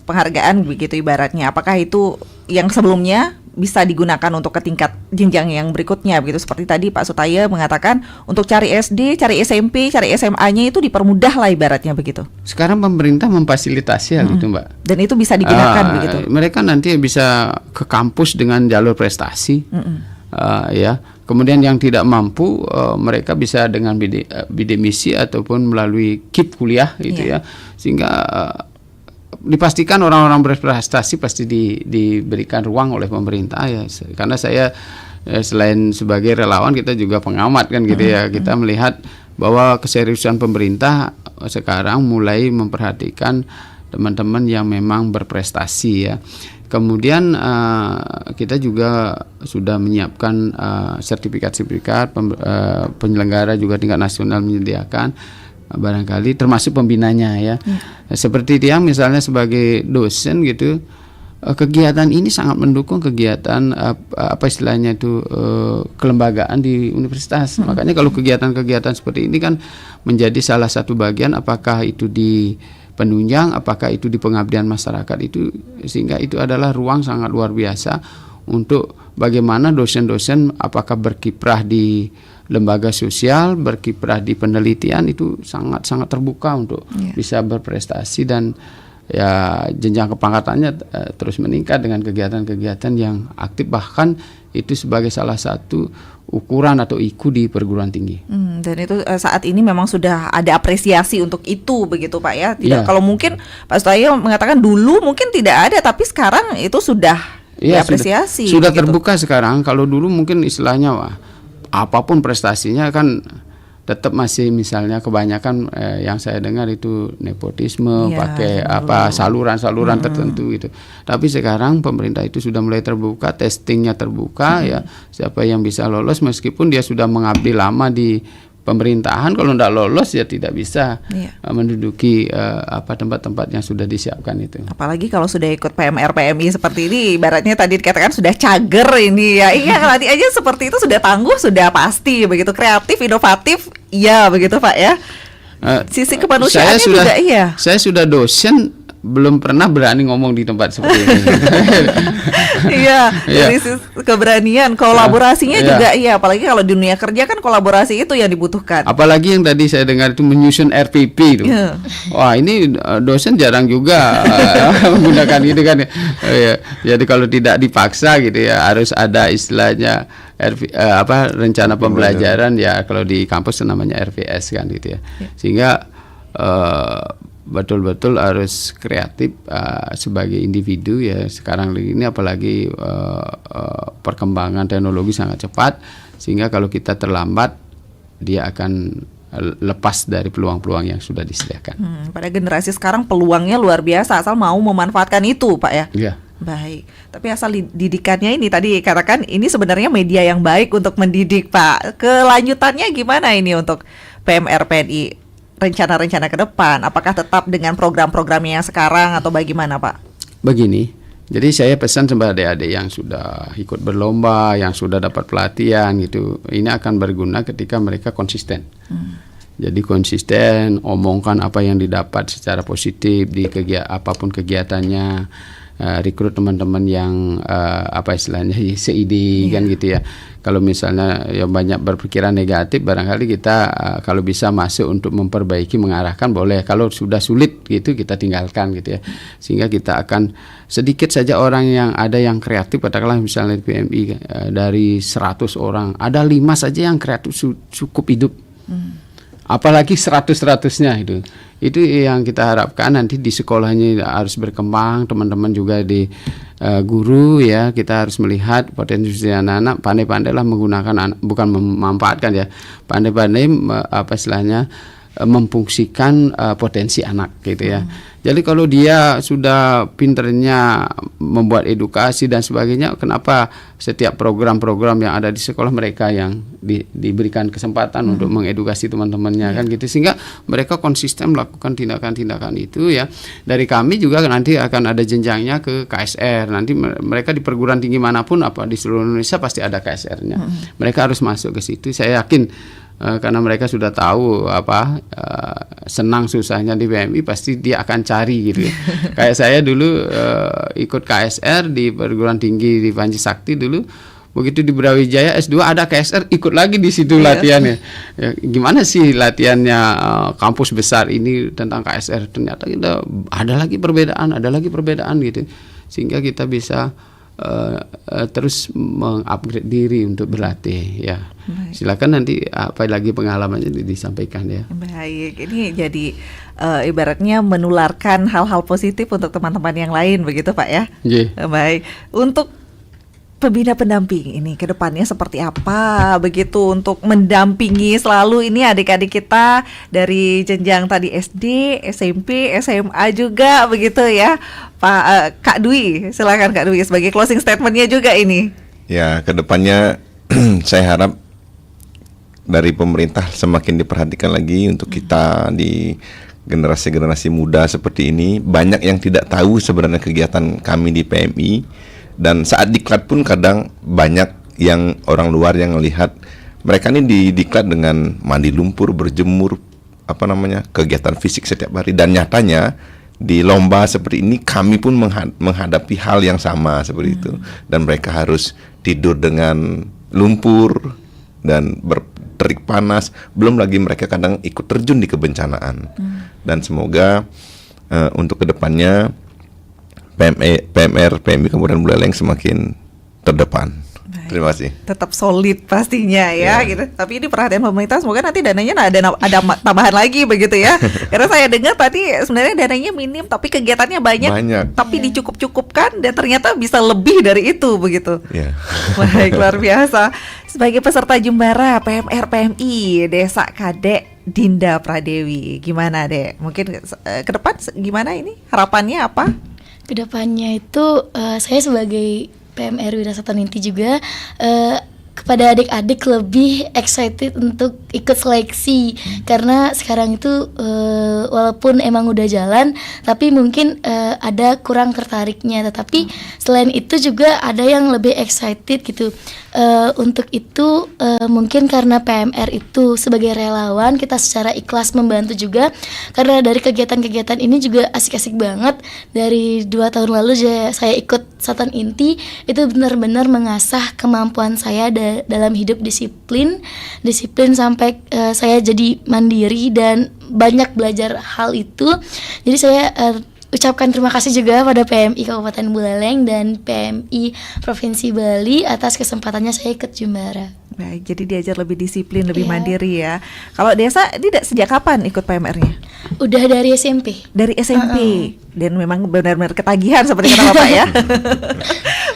penghargaan begitu ibaratnya, apakah itu yang sebelumnya bisa digunakan untuk ke tingkat jenjang yang berikutnya begitu? Seperti tadi Pak Sutaya mengatakan untuk cari SD, cari SMP, cari SMA-nya itu dipermudah lah ibaratnya begitu. Sekarang pemerintah memfasilitasi hal itu, Mbak. Dan itu bisa digunakan begitu. Mereka nanti bisa ke kampus dengan jalur prestasi. Ya. Kemudian yang tidak mampu mereka bisa dengan bidik misi ataupun melalui KIP kuliah gitu ya. Sehingga dipastikan orang-orang berprestasi pasti diberikan ruang oleh pemerintah ya. Karena saya selain sebagai relawan, kita juga pengamat kan gitu ya. Kita melihat bahwa keseriusan pemerintah sekarang mulai memperhatikan teman-teman yang memang berprestasi ya. Kemudian kita juga sudah menyiapkan sertifikat-sertifikat, penyelenggara juga tingkat nasional menyediakan, barangkali termasuk pembinanya ya. Seperti dia misalnya sebagai dosen gitu, kegiatan ini sangat mendukung kegiatan apa istilahnya itu kelembagaan di universitas. Makanya kalau kegiatan-kegiatan seperti ini kan menjadi salah satu bagian, apakah itu di penunjang, apakah itu di pengabdian masyarakat itu, sehingga itu adalah ruang sangat luar biasa untuk bagaimana dosen-dosen apakah berkiprah di lembaga sosial, berkiprah di penelitian, itu sangat-sangat terbuka untuk bisa berprestasi dan ya jenjang kepangkatannya terus meningkat dengan kegiatan-kegiatan yang aktif, bahkan itu sebagai salah satu ukuran atau IQ di perguruan tinggi. Dan itu saat ini memang sudah ada apresiasi untuk itu begitu Pak ya. Tidak kalau mungkin Pak Sutaya mengatakan dulu mungkin tidak ada, tapi sekarang itu sudah diapresiasi. Sudah terbuka sekarang. Kalau dulu mungkin istilahnya apapun prestasinya kan tetap masih misalnya kebanyakan yang saya dengar itu nepotisme, pakai saluran-saluran tertentu gitu. Tapi sekarang pemerintah itu sudah mulai terbuka, testingnya terbuka ya, siapa yang bisa lolos meskipun dia sudah mengabdi lama di pemerintahan, kalau tidak lolos ya tidak bisa menduduki tempat-tempat yang sudah disiapkan itu. Apalagi kalau sudah ikut PMR PMI seperti ini, ibaratnya tadi dikatakan sudah cager ini ya. Iya, nanti aja seperti itu sudah tangguh, sudah pasti begitu, kreatif, inovatif, iya begitu Pak ya. Sisi kemanusiaannya juga iya. Saya sudah dosen, belum pernah berani ngomong di tempat seperti ini. Dari sisi keberanian, kolaborasinya juga iya. Apalagi kalau di dunia kerja kan kolaborasi itu yang dibutuhkan. Apalagi yang tadi saya dengar itu menyusun RPP itu. Wah, ini dosen jarang juga menggunakan itu kan. Jadi kalau tidak dipaksa gitu ya, harus ada istilahnya rencana pembelajaran ya, kalau di kampus namanya RVS kan gitu ya. Sehingga betul-betul harus kreatif sebagai individu ya. Sekarang ini apalagi perkembangan teknologi sangat cepat, sehingga kalau kita terlambat dia akan lepas dari peluang-peluang yang sudah disediakan. Pada generasi sekarang peluangnya luar biasa, asal mau memanfaatkan itu Pak ya. Iya. Baik, tapi asal didikannya ini tadi katakan ini sebenarnya media yang baik untuk mendidik Pak. Kelanjutannya gimana ini untuk PMR PNI rencana-rencana ke depan? Apakah tetap dengan program-programnya yang sekarang atau bagaimana, Pak? Begini, jadi saya pesan kepada adik-adik yang sudah ikut berlomba, yang sudah dapat pelatihan gitu, ini akan berguna ketika mereka konsisten. Jadi konsisten, omongkan apa yang didapat secara positif di apapun kegiatannya, rekrut teman-teman yang apa istilahnya seidi kan gitu ya. Kalau misalnya yang banyak berpikiran negatif, barangkali kita kalau bisa masuk untuk memperbaiki, mengarahkan boleh. Kalau sudah sulit gitu kita tinggalkan gitu ya. Sehingga kita akan sedikit saja orang yang ada yang kreatif, katakanlah misalnya di PMI dari 100 orang ada 5 saja yang kreatif cukup hidup. Apalagi 100-100-nya itu yang kita harapkan nanti di sekolahnya harus berkembang, teman-teman juga di guru ya, kita harus melihat potensi anak-anak, pandai-pandailah menggunakan, bukan memanfaatkan ya, pandai-pandai apa istilahnya memfungsikan potensi anak gitu ya. Jadi kalau dia sudah pinternya membuat edukasi dan sebagainya, kenapa setiap program-program yang ada di sekolah mereka yang diberikan kesempatan untuk mengedukasi teman-temannya kan gitu, sehingga mereka konsisten melakukan tindakan-tindakan itu ya. Dari kami juga nanti akan ada jenjangnya ke KSR. Nanti mereka di perguruan tinggi manapun apa di seluruh Indonesia pasti ada KSR-nya. Mereka harus masuk ke situ. Saya yakin karena mereka sudah tahu apa senang susahnya di PMI, pasti dia akan cari gitu ya. Kayak saya dulu ikut KSR di perguruan tinggi di Panji Sakti dulu, begitu di Brawijaya S2 ada KSR, ikut lagi di situ latihannya. Ya, gimana sih latihannya kampus besar ini tentang KSR? Ternyata kita ada lagi perbedaan gitu, sehingga kita bisa terus mengupgrade diri untuk berlatih ya. Silakan nanti apa lagi pengalamannya disampaikan ya. Baik, ini jadi ibaratnya menularkan hal-hal positif untuk teman-teman yang lain begitu Pak ya. Baik, untuk pembina pendamping ini ke depannya seperti apa begitu untuk mendampingi selalu ini adik-adik kita dari jenjang tadi SD, SMP, SMA juga begitu ya. Pak Kak Dwi, silakan Kak Dwi sebagai closing statementnya juga ini. Ya, ke depannya saya harap dari pemerintah semakin diperhatikan lagi untuk kita di generasi-generasi muda seperti ini. Banyak yang tidak tahu sebenarnya kegiatan kami di PMI. Dan saat diklat pun kadang banyak yang orang luar yang melihat mereka ini di diklat dengan mandi lumpur, berjemur, kegiatan fisik setiap hari. Dan nyatanya di lomba seperti ini kami pun menghadapi hal yang sama seperti itu. Dan mereka harus tidur dengan lumpur dan terik panas. Belum lagi mereka kadang ikut terjun di kebencanaan. Dan semoga untuk kedepannya PMR PMI Kabupaten Buleleng semakin terdepan. Baik. Terima kasih. Tetap solid pastinya ya gitu. Tapi ini perhatian pemerintah, semoga nanti dananya ada tambahan lagi begitu ya. Karena saya dengar tadi sebenarnya dananya minim tapi kegiatannya banyak. Tapi dicukup-cukupkan dan ternyata bisa lebih dari itu begitu. Baik, luar biasa. Sebagai peserta Jumbara PMR PMI Desa Kadek Dinda Pradewi, gimana Dek? Mungkin ke depan gimana ini? Harapannya apa? Kedepannya itu saya sebagai PMR Wirasata Ninti juga kepada adik-adik lebih excited untuk ikut seleksi karena sekarang itu walaupun emang udah jalan tapi mungkin ada kurang tertariknya, tetapi selain itu juga ada yang lebih excited gitu. Untuk itu mungkin karena PMR itu sebagai relawan kita secara ikhlas membantu juga, karena dari kegiatan-kegiatan ini juga asik-asik banget. Dari 2 tahun lalu saya ikut Satan Inti, itu benar-benar mengasah kemampuan saya dalam hidup disiplin sampai saya jadi mandiri dan banyak belajar hal itu. Jadi saya ucapkan terima kasih juga pada PMI Kabupaten Buleleng dan PMI Provinsi Bali atas kesempatannya saya ikut Jumbara. Baik, jadi diajar lebih disiplin, lebih mandiri ya. Kalau Desa, ini sejak kapan ikut PMR-nya? Udah dari SMP. Dari SMP. Dan memang benar-benar ketagihan seperti kata Bapak ya.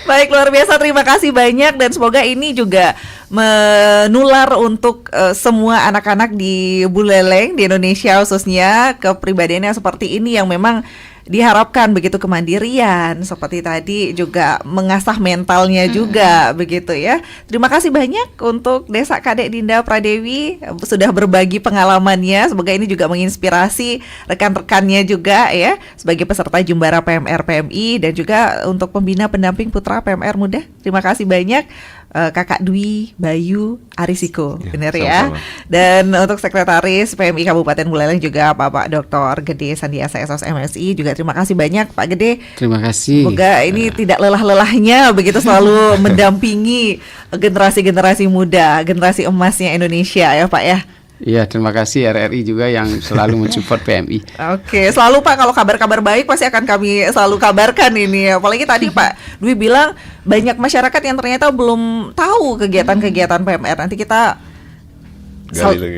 Baik, luar biasa, terima kasih banyak dan semoga ini juga menular untuk semua anak-anak di Buleleng, di Indonesia khususnya, kepribadiannya seperti ini yang memang diharapkan begitu kemandirian seperti tadi, juga mengasah mentalnya juga begitu ya. Terima kasih banyak untuk Desa Kadek Dinda Pradewi sudah berbagi pengalamannya. Semoga ini juga menginspirasi rekan-rekannya juga ya sebagai peserta Jumbara PMR PMI dan juga untuk pembina pendamping putra PMR muda. Terima kasih banyak Kakak Dwi Bayu Arisiko, benar ya. Dan untuk Sekretaris PMI Kabupaten Buleleng juga Bapak Dr. Gede Sandiasa SOS MSI juga terima kasih banyak Pak Gede. Terima kasih. Semoga ini tidak lelah-lelahnya begitu selalu mendampingi generasi-generasi muda, generasi emasnya Indonesia ya Pak ya. Iya, terima kasih RRI juga yang selalu mensupport PMI. Oke, selalu Pak, kalau kabar-kabar baik pasti akan kami selalu kabarkan ini. Apalagi tadi Pak Dwi bilang banyak masyarakat yang ternyata belum tahu kegiatan-kegiatan PMR. Nanti kita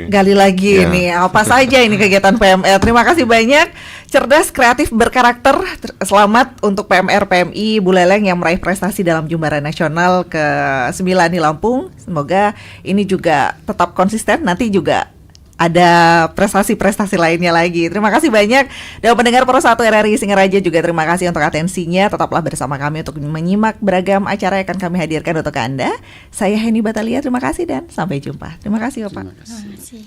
gali lagi nih apa saja ini kegiatan PMR. Terima kasih banyak. Cerdas, kreatif, berkarakter. Selamat untuk PMR PMI Buleleng yang meraih prestasi dalam Jumbara Nasional ke-9 di Lampung. Semoga ini juga tetap konsisten, nanti juga ada prestasi-prestasi lainnya lagi. Terima kasih banyak. Dan pendengar Pro 1 RRI Singaraja juga terima kasih untuk atensinya. Tetaplah bersama kami untuk menyimak beragam acara yang akan kami hadirkan untuk Anda. Saya Heni Batalia, terima kasih dan sampai jumpa. Terima kasih Bapak. Terima kasih.